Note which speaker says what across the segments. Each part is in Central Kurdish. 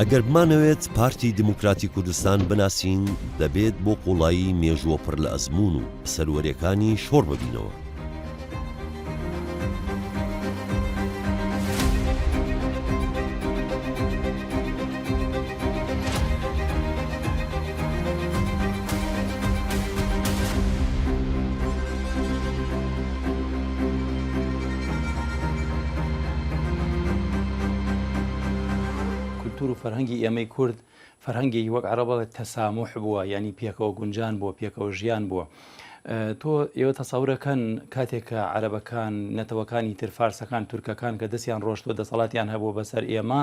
Speaker 1: ئەگەر بمانەوێت پارتی دموکراتی کوردستان بناسین دەبێت بۆ قوڵایی مێژووە پڕ لە ئەزموون و سەروەریەکانی شۆڕ ببینەوە.
Speaker 2: و فەرهەنگی ئێمەی کورد فەرهەنگی وەک عەرەبە تەسامح بووە، ینی پێکەوە گونجان بووە، پێکەوە ژیان بووە. تۆ ئێوە تەسەورەکەن کاتێککە عەرەبەکان نەتەوەکانی تر فارسەکان تورکەکان کە دەستیان ڕۆشتووە دەسەڵاتیان هەبووە بەسەر ئێمە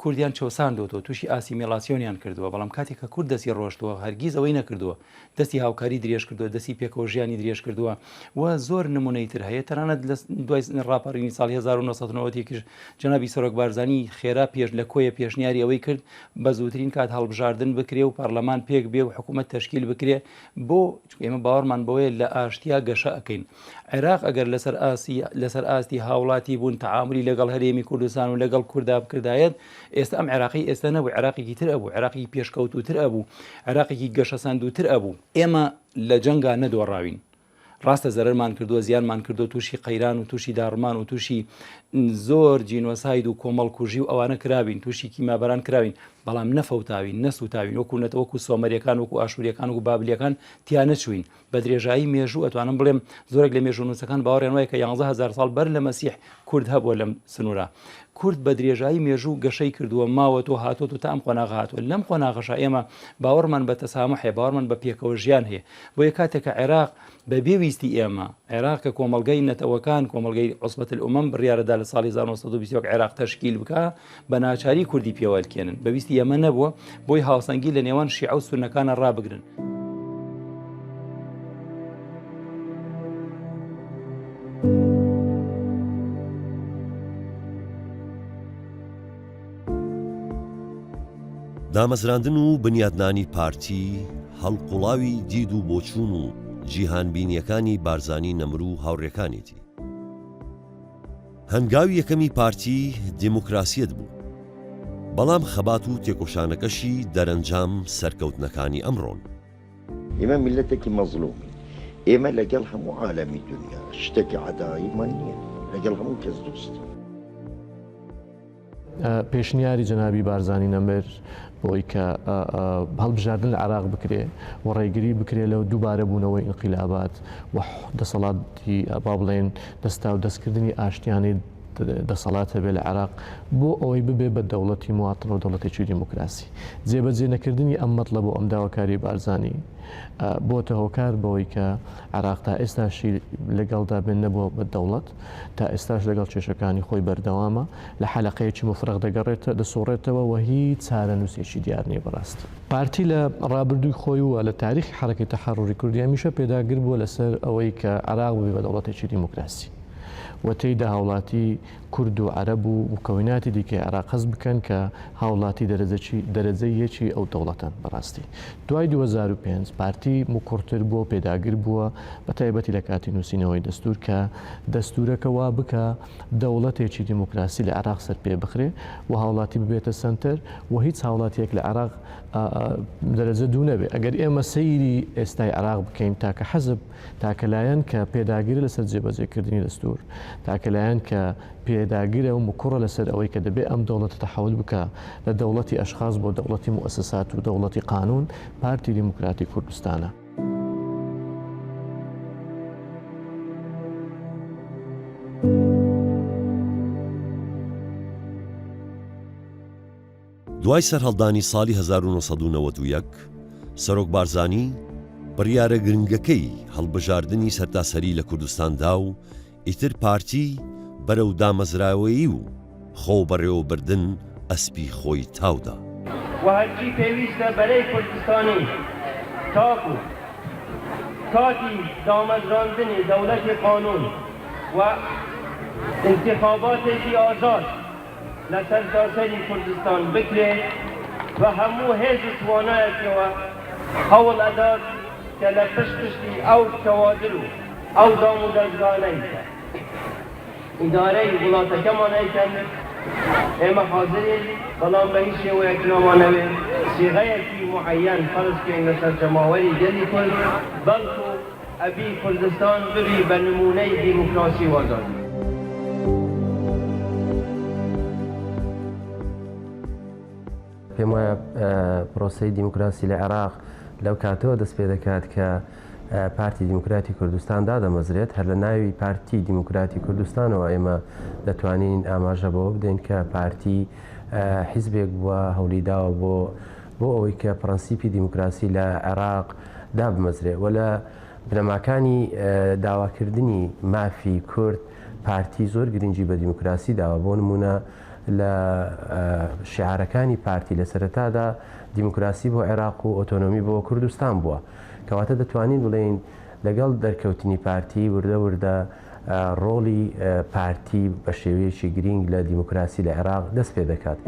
Speaker 2: کوردیان چەساندۆتەوە تووشی ئاسیمیلاسیۆنیان کردووە، بەڵام کاتێککە کورد دەستی ڕۆشتووە هەرگیز ئەوەی نەکردووە، دەستی هاوکاری درێژ کردووە، دەستی پێکەوە ژیانی درێژ کردووە و زۆر نمونەی تر هەیە. تەنانەت لە دوای ڕاپەڕینی ساڵی 1990 جەنابی سەرۆک بارزانی خێرا پێش لە کۆیە پێشنیاری ئەوەی کرد بە زووترین کات هەڵبژاردن بکرێ و پەرلەمان پێک بێ و حکوومەت تەشکیل بکرێ بۆ ئێمە باوەڕمان بەوەیە لە ئاشتیا گەشە ئەەکەین. عێراق ئەگەر لەسەر ئاستی هاوڵاتی بوون تەعاملی لەگەڵ هەرێمی کوردستان و لەگەڵ کووردا بکردایەت، ئێستا ئەم عێراقی ئێستا نەبوو، عێراقێکی تر ئەبوو، عێراقی پێشکەوتوتر ئەبوو، عێراقێکی گەشە سەندووتر ئەبوو. ئێمە لە جەنگا نەدۆڕاوین، ڕاستە زەرەرمان کردووە، زیانمان کردو، تووشی قەیران و تووشی داڕمان و تووشی زۆر جینۆساید و کۆمەڵکوژی و ئەوانە کرابین، تووشی کیمابەران کراوین، بەڵام نەفەوتاوین، نەسووتاوین، وەکو سۆمەریەکان وەکو ئاشووریەکان وەکو بابلیەکان تیا نەچوین. بە درێژایی مێژوو ئەتوانم بڵێم زۆرێک لە مێژوو نووسەکان باوەڕیان وایە کە 11,000 ساڵ بەر لە مەسیح کورد هەبووە لەم سنوورە. کورد بە درێژایی مێژوو گەشەی کردووە، ماوەت و هاتۆت و تا ئەم قۆناغە هاتووە. لەم قۆناغەشە ئێمە باوەڕمان بە تەسامح هەیە، باوەڕمان بە پێکەوە ژیان هەیە. بۆیە کاتێککە عێراق بە بێویستی ئێمە عێراق کە کۆمەڵگەی نەتەوەکان کۆمەڵگەی عوسبەت الئومەم بڕیارەدا لە ساڵی 1920 عێراق تەشکیل بکە بە ناچاری کوردی پێوەلکێنن، بەویستی ئێمە نەبووە بۆی هاوسەنگی لە نێوان شیعە و سوننەکانە ڕابگرن.
Speaker 1: دامەزراندن و بنیادنانی پارتی هەڵقوڵاوی دید و بۆچوون و جیهانبینیەکانی بارزانی نەمر و هاوڕێکانێتی. هەنگاوی یەکەمی پارتی دیموکراسیەت بوو، بەڵام خەبات و تێکۆشانەکەشی دەرەنجام سەرکەوتنەکانی ئەمڕۆن.
Speaker 3: ئێمە میلەتێکی مەزلومی، ئێمە لەگەڵ هەموو عالەمی دنیا شتێکی عەداییمان نییە، لەگەڵ هەموو کەس دۆستین.
Speaker 4: پێشنیاری جەنابی بارزانی نەمر بۆی کە هەڵبژاردن لە عێراق بکرێ و ڕێگری بکرێ لەو دووبارە بوونەوەی ئینقیلابات و دەسەڵاتی با بڵێن دەستا و دەستکردنی ئاشتیانی دەسەڵات هەبێ لە عێراق بۆ ئەوەی ببێ بە دەوڵەتی مواتن و دەوڵەتێکی دیموکراسی. جێبەجێ نەکردنی ئەم مەطلب بۆ ئەم داواکاری بارزانی بۆتە هۆکار بەوەی کە عێراق تا ئێستاشی لەگەڵدا بێن نەبووە بە دەوڵەت، تا ئێستاش لەگەڵ کێشەکانی خۆی بەردەوامە، لە حەلەقەیەکی مفرەغ دەسوڕێتەوە و هیچ چارە نووسێکی دیار نییە بەڕاستی. پارتی لە ڕابردووی خۆی وە لە تاریخی حرەکەی تەحەڕوری کوردی هەمیشە پێداگر بووە لەسەر ئەوەی کە عێراق ببێ بە دەوڵەتێکی دیموکراسی و تێیدا هاوڵاتی کورد و عەرەب و مکەوناتی دیکەی عێراق هەست بکەن کە هاوڵاتی دەرەجەی یەکی ئەو دەوڵەتەن بەڕاستی. دوای 2005 پارتی موکڕتر بووە، پێداگر بووە بە تایبەتی لە کاتی نووسینەوەی دەستور کە دەستورەکە وا بکە دەوڵەتێکی دیموکراسی لە عێراق سەر پێ بخرێ و هاوڵاتی ببێتە سنتەر و هیچ هاوڵاتیەک لە عێراق دەرەجە دوو نەبێ. ئەگەر ئێمە سەیری ئێستای عێراق بکەین تاکە حەزب تاکەلایەن کە پێداگیرە لەسەر جێبەجێکردنی دەستور، تاکەلایەن کە پێداگیرە و مکوڕە لەسەر ئەوەی کە دەبێ ئەم دەوڵەتە تەحول بکە لە دەوڵەتی ئەشخاص بۆ دەوڵەتی موسسات و دەوڵەتی قانون. پارتی دیموکراتی کوردستانە.
Speaker 1: دوای سەرهەڵدانی ساڵی 1991 سەرۆک بارزانی بڕیارە گرنگەکەی هەڵبژاردننی سەرتاسەری لە کوردستاندا و ئیتر پارتی بەرەو دامەزراوەیی و خۆ بەڕێوەبردن ئەسپی خۆی تاودا.
Speaker 5: و هەرچی پێویستە بەرەی کوردستانی تاکو کاتی دامەزراندنی دەوڵەتی قانون و انتخاباتێکی ئازاد لە سەرتاسەری کوردستان بکرێ و هەموو هێز و توانایەکەوە هەوڵ ئەدات کە لە پشتی ئەو کەوادر و ئەو دام و دەستگانەی ئیدارەی وڵاتەکەمان ئەیکەن اما حاضرين بلان بهیش و اکنامانه صيغه معين فرض كين لسر جماوري جدي كل بلكو ابي كردستان ببي بنمونه ديمقراطي وازادي.
Speaker 6: پێم وایە پرۆسەی دیموکراسی لە عێراق لەو کاتەوە دەست پێ دەکات کە پارتی دیموکراتی کوردستان دادەمەزرێت هەر لە ناوی پارتی دیموکراتی کوردستانەوە ئێمە دەتوانین ئاماژە بەوە بدەین کە پارتی حیزبێک بووە هەولیداوە بۆ ئەوەی کە پرەنسیپی دیموکراسی لە عێراق دابمەزرێت و لە بنەماکانی داواکردنی مافی کورد پارتی زۆر گرنگی بە دیموکراسی داوە بۆ نمونە لە شعارەکانی پارتی لە سەرەتادا دیموکراسی بۆ عێراق و ئۆتۆنۆمی بۆ کوردستان بووە کەواتە دەتوانین بڵێین لەگەڵ دەرکەوتنی پارتی وردە وردە ڕۆڵی پارتی بە شێوەیەکی گرنگ لە دیموکراسی لە عێراق دەست پێ دەکات.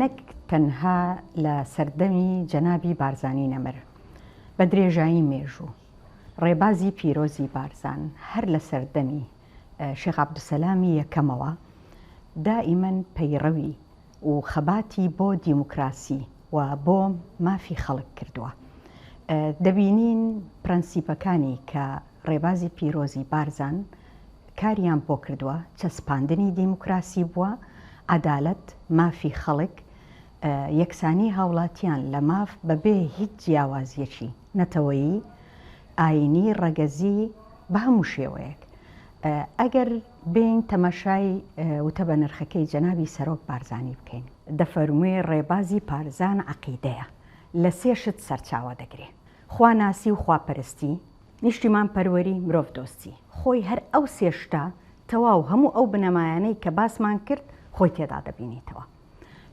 Speaker 7: نەک تەنها لە سەردەمی جەنابی بارزانی نەمر بە درێژایی مێژوو ڕێبازی پیرۆزی بارزان هەر لە سەردەمی شێخ عەبدولسەلامی یەکەمەوە دائیمەن پەیڕەوی و خەباتی بۆ دیموکراسی و بۆ مافی خەڵک کردووە. دەبینین پرەنسیپەکانی کە ڕێبازی پیرۆزی بارزان کاریان بۆ کردووە چەسپاندنی دیموکراسی بووە، عەدالەت، مافی خەڵک، یەکسانی هاوڵاتیان لە ماف بەبێ هیچ جیاوازیەکی نەتەوەیی ئاینی ڕەگەزی بە هەموو شێوەیەک. ئەگەر بین تەماشای وتە بە نرخەکەی جەنابی سەرۆک بارزانی بکەین دەفەرموێ ڕێبازی پارزان عەقیدەیە لە سێشت سەرچاوە دەگرێ: خواناسی و خواپەرستی، نیشتیمان پەروەری، مرۆڤ دۆستی. خۆی هەر ئەو سێشتا تەواو هەموو ئەو بنەمایانەی کە باسمان کرد خۆی تێدا دەبینیتەوە.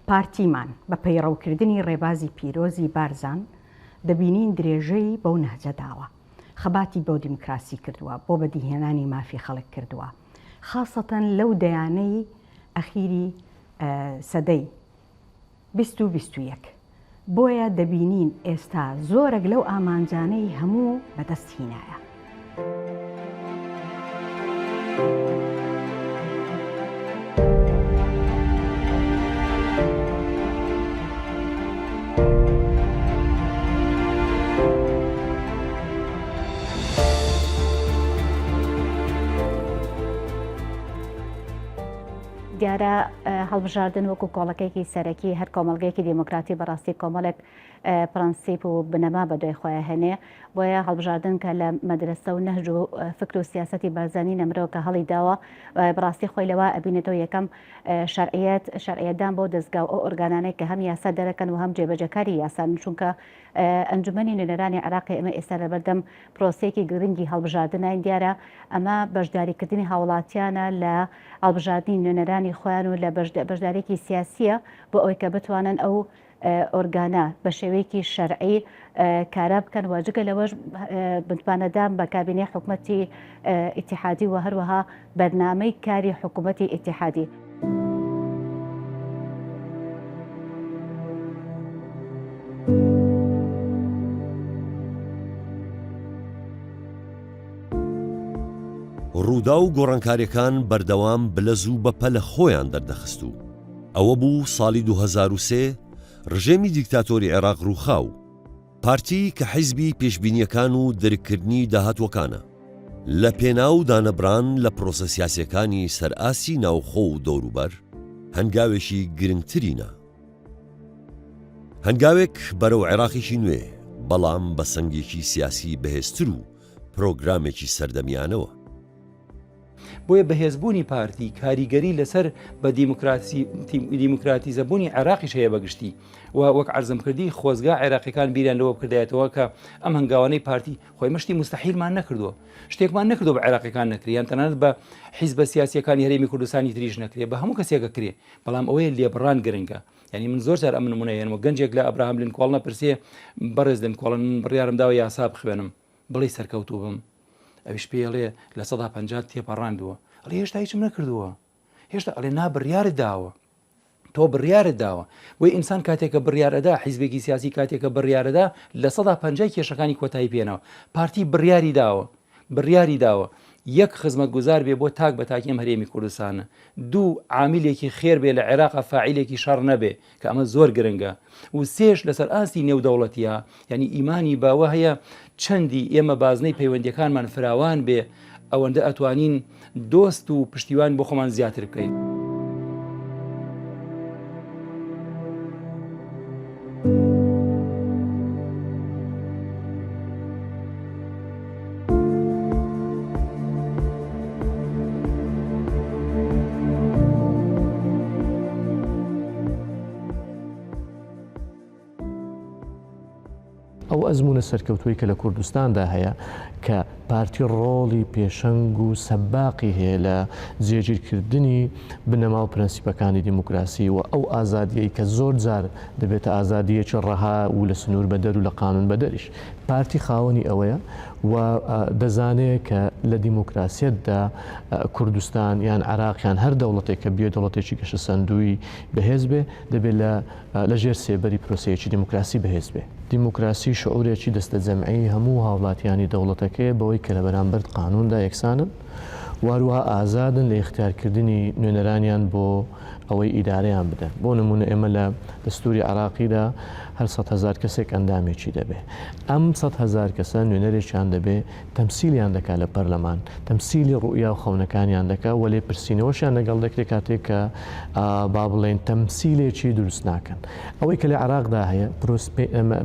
Speaker 7: پارتیمان بە پەیڕەوکردنی ڕێبازی پیرۆزی بارزان دەبینین درێژەی بەو نەهجە داوە، خەباتی بۆ دیموکراسی کردووە، بۆ بەدیهێنانی مافی خەڵک کردووە، خاصەتەن لەو دەیانەی ئەخیری سەدەی 2021. بۆیە دەبینین ئێستا زۆرێک لەو ئامانجانەی هەموو بەدەست هینایە.
Speaker 8: دیارە هەڵبژاردن وەکو کۆڵەکەیکی سەرەکی هەر کۆمەڵگەیەکی دیموکراتی بەڕاستی کۆمەڵێک پرەنسیپ و بنەما بە دوای خۆیان هەنێ، بۆیە هەڵبژاردن کە لە مەدرسە و نەهج و فکر و سیاسەتی بارزانی نەمرەوە کە هەڵی داوە بەڕاستی خۆی لەوە ئەبینێتەوە یەکەم شەرعیەتدان بۆ دەستگا و ئەو ئۆرگانانەی کە هەم یاسا دەرەکەن و هەم جێبەجەکاری یاسان، چونکە ئەنجومەنی نوێنەرانی عێراقی ئێمە ئێستا لەبەردەم پرۆسەیەکی گرنگی هەڵبژاردنین دیارە ئەمە بەشداریکردنی هاوڵاتیانە لە هەڵبژاردننی نوێنەرانی خۆیان و لە بەشدارێکی سیاسیە بۆ ئەوەی کە بتوانن ئەو ئۆرگانە بە شێوەیەکی شەرعی کارا بکەن و جگە لەوەش بتوانەدان بە کابینەی حکوومەتی ئیتیحادی و هەروەها بەرنامەی کاری حکوومەتی ئیتیحادی.
Speaker 1: ڕوودا و گۆڕانکاریەکان بەردەوام بلەز و بەپە لە خۆیان دەردەخست و ئەوە بوو ساڵی 2003 ڕژێمی دیکتاتۆری عێراق ڕووخاو، پارتی کە حیزبی پێشبینیەکان و دەرکردنی داهاتوەکانە لە پێناو دانەبران لە پرۆسە سیاسیەکانی سەرئاسی ناوخۆ و دەوروبەر هەنگاوێکی گرنگترینە، هەنگاوێک بەرەو عێراقیشی نوێ بەڵام بە سەنگێکی سیاسی بەهێزتر و پرۆگرامێکی سەردەمیانەوە.
Speaker 2: بۆیە بەهێزبوونی پارتی کاریگەری لەسەر بە دیموکراتیزەبوونی عێراقیش هەیە بەگشتی و وەک عەرزم کردی خۆزگا عێراقیەکان بیریان لەوە بکردایەتەوە کە ئەم هەنگاوانەی پارتی خۆی مشتی مستەحیلمان نەکردووە، شتێکمان نەکردو بە عێراقیەکان نەکرێ، یان تەنانەت بە حیزبە سیاسیەکانی هەرێمی کوردستانی تریش نەکرێ، بە هەموو کەسێکە کرێ، بەڵام ئەوەیە لێبڕان گرنگە. یعنی من زۆر جار ئەم نمونەیەنەوە گەنجێک لە ئەبراهام لینکۆڵن پرسێ بەڕێز لینکۆڵن بڕیارم داوە یاسا بخوێنم، بڵێ سەرکەوتوو بم، ئەویش پێڵێ لە 150 تێپەڕاندووە ئەڵێ هێشتا هیچم نەکردووە هێشتا ئەڵێ نا بڕیارت داوە تۆ بڕیارت داوە بۆی ئینسان کاتێکە بڕیارەدا حیزبێکی سیاسی کاتێکە بڕیارەدا لە 150 کێشەکانی کۆتایی پێێنەوە پارتی بڕیاری داوە یەک خزمەت گوزار بێ بۆ تاک بە تاکیم هەرێمی کوردستانە دوو عامیلێکی خێر بێ لە عێراقا فاعیلێکی شەڕ نەبێ کە ئەمە زۆر گرنگە و سێش لەسەر ئاستی نێودەوڵەتیە یعنی ئیمانی باوە هەیە چەندی ئێمە بازنەی پەیوەندیەکانمان فراوان بێ ئەوەندە ئەتوانین دۆست و پشتیوان بۆ خۆمان زیاتر بکەین.
Speaker 4: ئەو ئەزمونە سەرکەوتووی کە لە کوردستاندا هەیە کە پارتی ڕۆڵی پێشەنگ و سەباقی هەیە لە جێگیرکردنی بنەما و پرەنسیپەکانی دیموکراسی و ئەو ئازادیەی کە زۆر جار دەبێتە ئازادیەکی ڕەها و لە سنوور بەدەر و لە قانون بەدەریش پارتی خاوەنی ئەوەیە و دەزانێت کە لە دیموکراسیەتدا کوردستان یان عێراقیان هەر دەوڵەتێک کە بێ دەوڵەتێکی گەشە سەندووی بەهێز بێ دەبێت لە ژێر سێبەری پرۆسەیەکی دیموکراسی بەهێز بێ. دیموکراسی شعورێکی دەستە جەمعی هەموو هاوڵاتیانی دەوڵەتەکەی بەوەی کە لە بەرامبەر قانوندا یەکسانن واروها ئازادن لە اختیارکردنی نوێنەرانیان بۆ ئەوەی ئیدارەیان بدەن. بۆ نمونە ئێمە لە دەستوری عێراقیدا هەر 100,000 کەسێک ئەندامێکی دەبێ ئەم 100,000 کەسە نوێنەرێکیان دەبێ تەمسیلیان دەکات لە پەرلەمان تەمسیلی ڕوئیا و خەونەکانیان دەکات و لێ پرسیینەوەشیان لەگەڵ دەکرێت کاتێک کە با بڵێن تەمسیلێکی دروست ناکەن. ئەوەی کە لە عێراقدا هەیە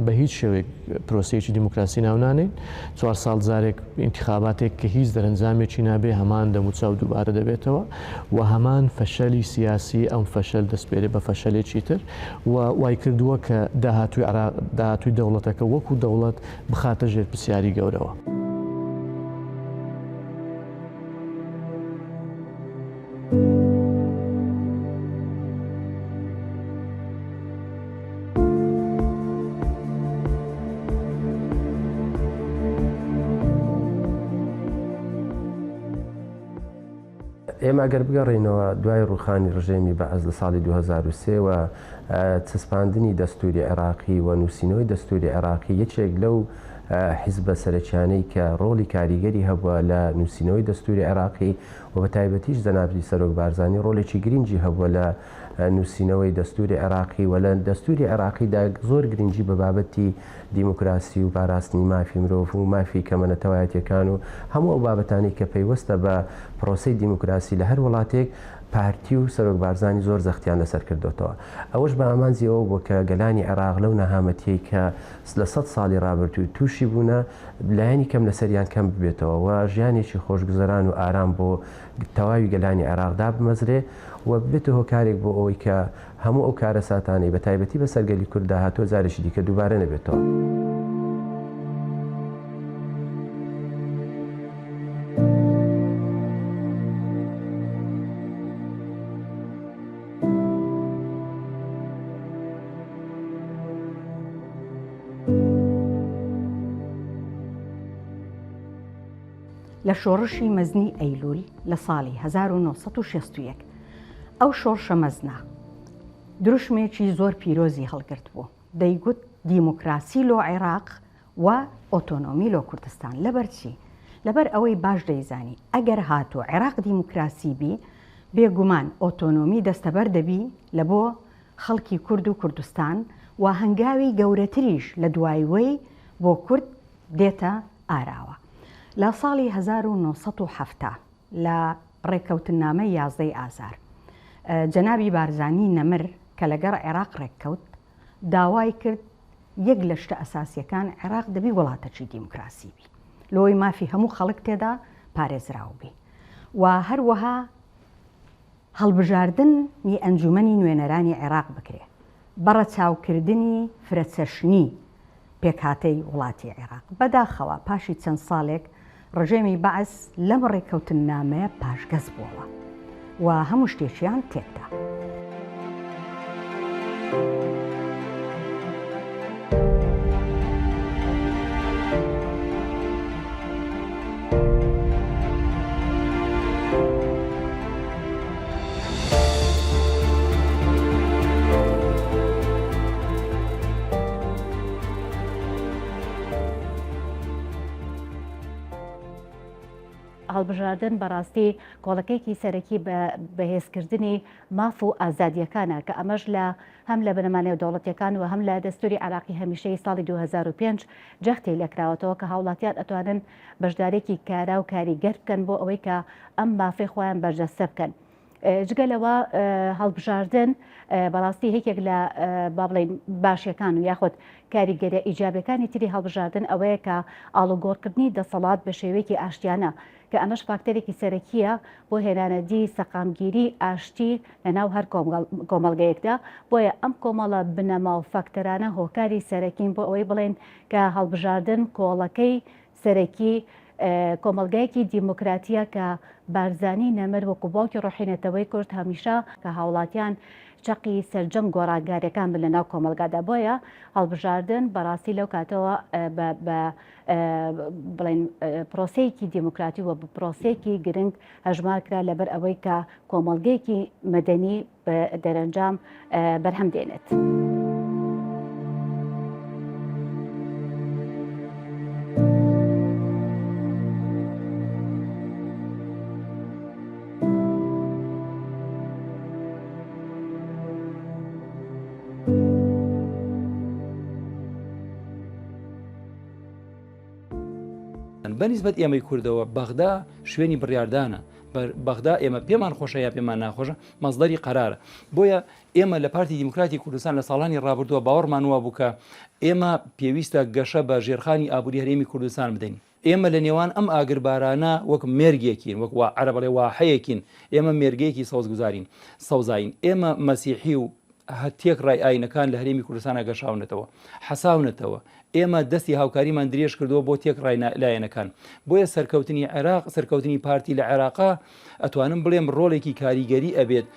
Speaker 4: بە هیچ شێوێک پرۆسەیەکی دیموکراسی ناونانێن 4 ساڵ جارێک انتخاباتێک کە هیچ دەرەنجامێکی نابێ هەمان دەموچاو دووبارە دەبێتەوە و هەمان فەشەلی سیاسی ئەم فەشەل دەستپێرێ بە فەشەلێکی تر و وای کردووە کە داهاتووی دەوڵەتەکە وەکو دەوڵەت بخاتە ژێر پرسیاری گەورەوە.
Speaker 6: ئێمە ئەگەر بگەڕێنەوە دوای ڕوخانی ڕژێمی بەعەز لە ساڵی 2023 و چسپاندنی دەستوری عێراقی و نووسینەوەی دەستوری عێراقی یەکێک لەو حیزبە سەرەکیانەی کە ڕۆڵی کاریگەری هەبووە لە نووسینەوەی دەستوری عێراقی و بە تایبەتیش جەنابی سەرۆک بارزانی ڕۆڵێکی گرنگی هەبووە لە نووسینەوەی دەستوری عێراقی و لە دەستوری عێراقیدا زۆر گرنگی بە بابەتی دیموکراسی و پاراستنی مافی مرۆڤ و مافی کەمەنەتەوایەتیەکان و هەموو ئەو بابەتانی کە پەیوەستە بە پرۆسەی دیموکراسی لە هەر وڵاتێک پارتی و سەرۆک بارزانی زۆر زەختیان لەسەر کردوتەوە. ئەوەش بە ئامانجیەوە بۆ کە گەلانی عێراق لەو نەهامەتیەی کە لە 100 ساڵی ڕابردوو تووشی بوونە لایەنی کەم لەسەریان کەم ببێتەوە و ژیانێکی خۆشگوزەران و ئارام بۆ تەواوی گەلانی عێراقدا بمەزرێ و بێتە هۆکارێک بۆ ئەوەی کە هەموو ئەو کارە ساتانەی بە تایبەتی بە سەرگەلی کووردا هاتۆ جارێکی دیکە دووبارە نەبێتەوە.
Speaker 7: لە شۆڕشی مەزنی ئەیلول لە ساڵی 1961 ئەو شۆڕشە مەزنا دروشمێکی زۆر پیرۆزی هەڵگرت بوو دەیگوت دیموکراسی لۆ عێراق و ئۆتۆنۆمی لۆ کوردستان لەبەرچی لەبەر ئەوەی باش دەیزانی ئەگەر هاتووە عێراق دیموکراسی بی بێگومان ئۆتۆنۆمی دەستەبەر دەبی لە بۆ خەڵکی کورد و کوردستان و هەنگاوی گەورەتریش لە دوایوەی بۆ کورد دێتە ئاراوە. لە ساڵی 1970 لە ڕێککەوتنامەی 11 ئازار جەنابی بارزانی نەمر کە لەگەڕ عێراق ڕێککەوت داوای کرد یەک لە شتە ئەساسیەکان عێراق دەبی وڵاتەکی دیموکراسی بی لۆی مافی هەموو خەڵک تێدا پارێزراو بی و هەروەها هەڵبژاردننی ئەنجومەنی نوێنەرانی عێراق بکرێ بەڕە چاوکردنی فرەچەشنی پێکهاتەی وڵاتی عێراق بەداخەوە پاشی چەند ساڵێک ڕژێمی بەعەز لەم ڕێککەوتنامەیە پاشگەز بووەوە و هەموو شتێکیان تێکدا.
Speaker 8: هەڵبژاردن بەڕاستی کۆڵەکەیکی سەرەکی بە بەهێزکردنی ماف و ئازادیەکانە کە ئەمەش لە هەم لە بنەمانەی دەوڵەتیەکان و هەم لە دەستوری عراقی هەمیشەی ساڵی 2005 جەختی لەکراوەتەوە کە هاوڵاتیان ئەتوانن بەشدارێکی کارا و کاریگەر بکەن بۆ ئەوەی کە ئەم مافی خۆیان بەرجەستە بکەن. جگەلەوە هەڵبژاردن بەڕاستی هیچێک لە با بڵێن باشیەکان و یاخود کاریگەریە ئیجابەکانی تری هەڵبژاردن ئەوەیە کە ئاڵوگۆڕکردنی دەسەڵات بە شێوەیەکی ئاشتیانە کە ئەمەش فاکتەرێکی سەرەکیە بۆ هێنانەدی سەقامگیری ئاشتی لەناو هەر کۆمەڵگەیەکدا بۆیە ئەم کۆمەڵە بنەما و فاکتەرانە هۆکاری سەرەکین بۆ ئەوەی بڵێن کە هەڵبژاردن کۆڵەکەی سەرەکی کۆمەلگایەکی دیموکراتیە کە بارزانی نەمر وەکو باوکی ڕۆحینەتەوەی کورد هەمیشە کە هاوڵاتیان چقی سەرجەم گۆڕاگاریەکان بن لەناو کۆمەلگادا بۆیە هەڵبژاردن بەڕاستی لەو کاتەوە بە بڵێن پرۆسەیەکی دیموکراتی و بە پرۆسەیەکی گرنگ هەژمارکرا لەبەر ئەوەی کە کۆمەلگەیەکی مەدەنی بە دەرەنجام بەرهەم دێنێت.
Speaker 2: بەنسبەت ئێمەی کوردەوە بەغدا شوێنی بڕاردانە بەغدا ئێمە پێمان خۆشە یا پێمان ناخۆشە مەزدەری قەرارە بۆیە ئێمە لە پارتی دیموکراتی کوردستان لە ساڵانی ڕابردووە باوەڕمان وە بوو کە ئێمە پێویستە گەشە بە ژێرخانی ئابووری هەرێمی کوردستان بدەین ئێمە لە نێوان ئەم ئاگربارانە وەک مێرگێکین وەک عەرەبەڵێ واحەیەکین ئێمە مێرگەیەکی سەوزگوزارین سەوزاین ئێمە مەسیحی و هەتێک ڕای ئاینەکان لە هەرێمی کوردستانە گەشاونەتەوە حەساونەتەوە ئێمە دەستی هاوکاریمان درێژ کردووە بۆ تێک ڕای لایەنەکان بۆیە سەرکەوتنی عێراق سەرکەوتنی پارتی لە عێراقا ئەتوانم بڵێم ڕۆڵێکی کاریگەری ئەبێت.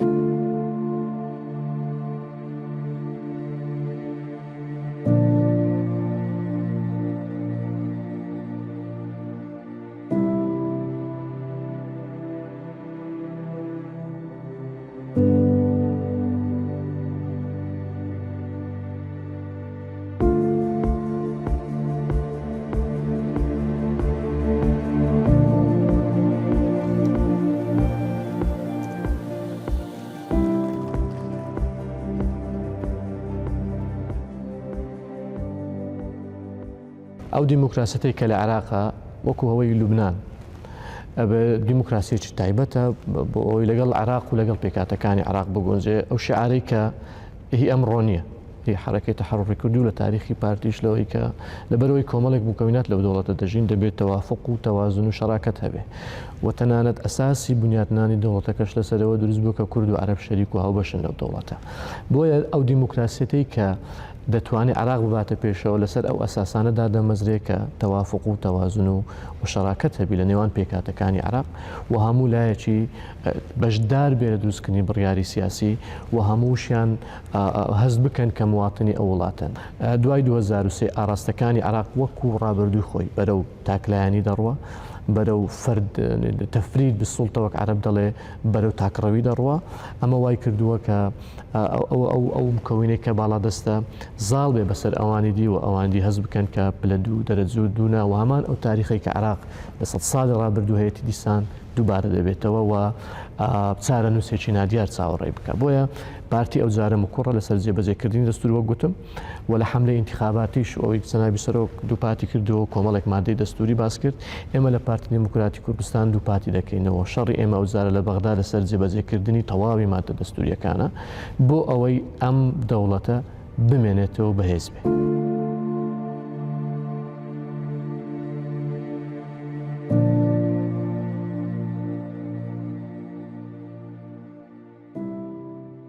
Speaker 4: ئەو دیموکراسەتەی کە لە عێراقا وەکو هەوەی لوبنان دیموکراسیەکی تایبەتە بۆ ئەوی لەگەڵ عێراق و لەگەڵ پێکاتەکانی عێراق بگۆنجێ ئەو شعارەی کە هی ئەمڕۆ نییە هی حرەکەی تەحەڕڕی کردو لە تاریخی پارتیش لەوەی کە لەبەرەوەی کۆمەڵێک مکەوینات لەو دەوڵەتە دەژین دەبێت تەوافق و تەوازن و شەراکەت هەبێ و تەنانەت ئەساسی بنیادنانی دەوڵەتەکەش لەسەرەوە دروست بوو کە کورد و عەرەب شەریک و هاوبەشن لەو دەوڵەتە بۆیە ئەو دیموکراسیەتەی کە دەتوانێت عێراق بباتە پێشەوە لەسەر ئەو ئەساسانەدا دەمەزرێت کە تەوافق و تەوازن و شەراکەت هەبی لە نێوان پێکاتەکانی عێراق و هەموو لایەکی بەشدار بێرە دروستکردنی بڕیاری سیاسی و هەمووشیان هەست بکەن کە مواتنی ئەو وڵاتن. دوای 2023 ئاراستەکانی عێراق وەکو ڕابردووی خۆی بەرەو تاکلایانی دەڕوە بەرەو فرد تەفرید بسوڵتەوەک عەرەب دەڵێ بەرەو تاکڕەوی دەڕوە ئەمە وای کردووە کە ئەو مکەوینەی کە باڵا دەستە زاڵ بێ بەسەر ئەوانی دی و ئەوانی هەز بکەن کە پلە دوو دەرەجوو دوونا و هەمان ئەو تاریخی کە عێراق لە سەد ساڵی ڕابردوو هەیەی دیسان دووبارە دەبێتەوە و چارە نووسێکی نادیار چاوەڕێ بکە بۆیە پارتی ئەو جارە مکوڕە لەسەر جێبەجێکردنی دەستور وە گوتم و لە حملەی ئینتیخاباتیش ئەوەی جەنابی سەرۆک دوو پارتی کردەوە کۆمەڵێک مادەی دەستوری باس کرد ئێمە لە پارتی دموکراتی کوردستان دوو پارتی دەکەینەوە شەڕی ئێمە ئەو جارە لە بەغدا لەسەر جێبەجێکردنی تەواوی مادە دەستوریەکانە بۆ ئەوەی ئەم دەوڵەتە بمێنێتەوە بەهێز بێ.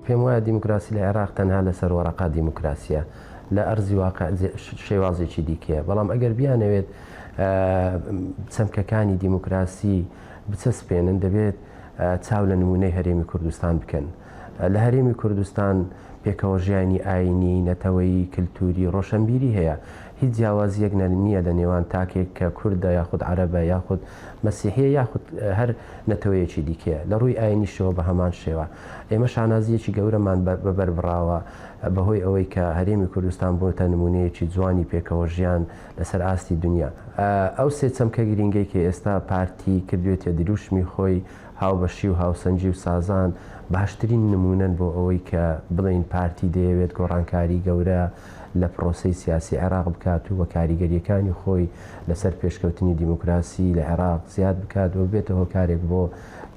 Speaker 6: پێم وایە دیموکراسی لە عێراق تەنها لەسەر وەرەقا دیموکراسیە لە ئەرزی واقع شێوازێکی دیکەیە بەڵام ئەگەر بیانەوێت چەمکەکانی دیموکراسی بچەسپێنن دەبێت چاو لە نمونەی هەرێمی کوردستان بکەن لە هەرێمی کوردستان پێکەوە ژیانی ئاینی نەتەوەی کللتوری ڕۆشنبیری هەیە هیچ جیاوازیەک نییە لە نێوان تاکێک کە کوردە یاخود عەرەبە یاخود مەسیحیە یاخود هەر نەتەوەیەکی دیکەیە لە ڕووی ئاینیشەوە بە هەمان شێوە ئێمە شانازیەکی گەورەمان بەبەر بڕاوە بەهۆی ئەوەی کە هەرێمی کوردستان بۆتە نمونەیەکی جوانی پێکەوە ژیان لەسەر ئاستی دنیا ئەو سێ چەمکە گرنگەی کە ئێستا پارتی کردوێتە دروشمی خۆی هاوبەشی و هاوسەنجی و سازان باشترین نمونەن بۆ ئەوەی کە بڵین پارتی دەیەوێت گۆڕانکاری گەورە لە پرۆسی سیاسی عێراق بکات و بە کاریگەریەکانی خۆی لەسەر پێشکەوتنی دیموکراسی لە عێراق زیاد بکات و بێتە هۆکارێک بۆ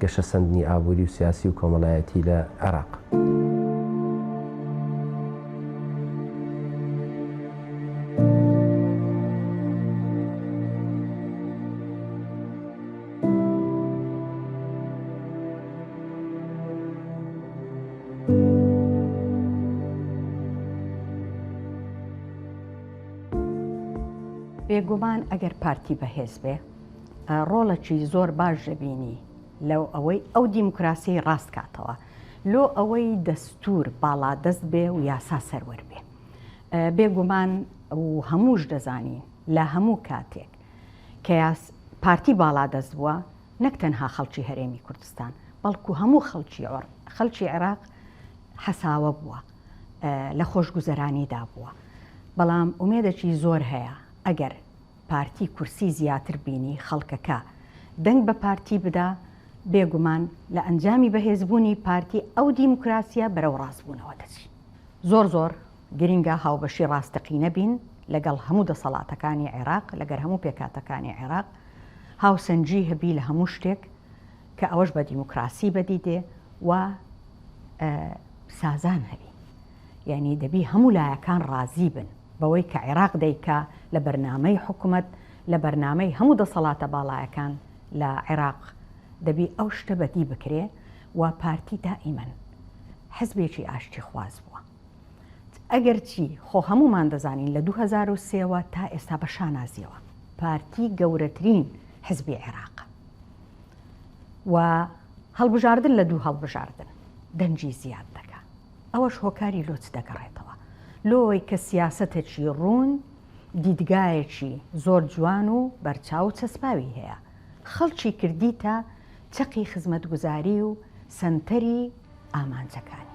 Speaker 6: گەشە سەندنی ئابووری و سیاسی و کۆمەڵایەتی لە عێراق.
Speaker 7: بێگومان ئەگەر پارتی بەهێز بێ ڕۆڵەکی زۆر باش دەبینی لەو ئەوەی ئەو دیموکراسی ڕاست کاتەوە لۆ ئەوەی دەستور باڵا دەست بێ و یاسا سەروەر بێ بێگومان و هەمووش دەزانین لە هەموو کاتێک کە پارتی باڵا دەست بووە نەک تەنها خەڵکی هەرێمی کوردستان بەڵکو هەموو خەڵکی عێراق حەساوە بووە لە خۆشگوزەرانیدا بووە بەڵام ئومێدێکی زۆر هەیە ئەگەر پارتی کورسی زیاتر بینی خەڵکەکە دەنگ بە پارتی بدا بێگومان لە ئەنجامی بەهێزبوونی پارتی ئەو دیموکراسیە بەرەو ڕاستبوونەوە دەچی زۆر گرنگە هاوبەشی ڕاستەقینە بین لەگەڵ هەموو دەسەڵاتەکانی عێراق لەگەر هەموو پێکاتەکانی عێراق هاوسەنجی هەبی لە هەموو شتێک کە ئەوەش بە دیموکراسی بەدیدێ و سازان هەبی یعنی دەبی هەموو لایەکان ڕازی بن بەوەی کە عێراق دەیکا لە بەرنامەی حکوومەت لە بەرنامەی هەموو دەسەڵاتە باڵایەکان لە عێراق دەبی ئەو شتە بەدی بکرێ و پارتی دائیمەن حزبێکی ئاشتی خواز بووە ئەگەر چی خۆ هەمومان دەزانین لە 2003ەوە تا ئێستا بە شانازیەوە پارتی گەورەترین حزبی عێراق و هەڵبژاردن لە دوو هەڵبژاردن دەنجی زیاد دەکا ئەوەش هۆکاری لۆچ دەگەڕێتەوە لۆی کە سیاسەتێکی ڕوون دیدگایەکی زۆر جوان و بەرچاو چەسپاوی هەیە خەڵکی کردی تا چەقی خزمەتگوزاری و سنتەری ئامانجەکانی